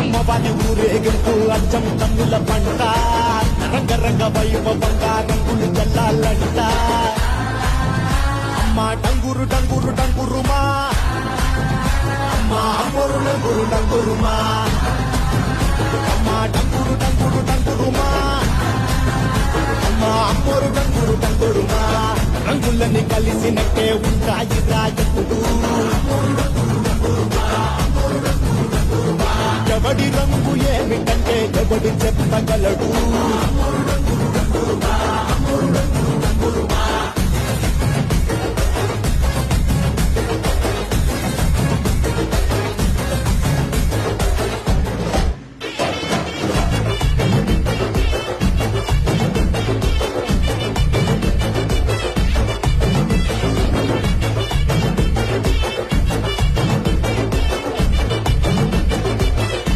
అమ్మవారి ఊరేగింపు అచ్చం తమ్ముల పంట రంగరంగ వైభవంగా రంగులు చల్లాలంట అమ్మ డంగురు డంగురు డంగురుమా అమ్మ అమ్మోరు డంగురు డంగురుమా అమ్మ డంగురు డంగురు డంగురుమా అమ్మ అమ్మోరు డంగురు డంగురుమా రంగులని కలిసినట్టే ఉంటాయి రాజుడు ఎవడి రంగు ఏమిటంటే ఎవడి చెప్పగలడు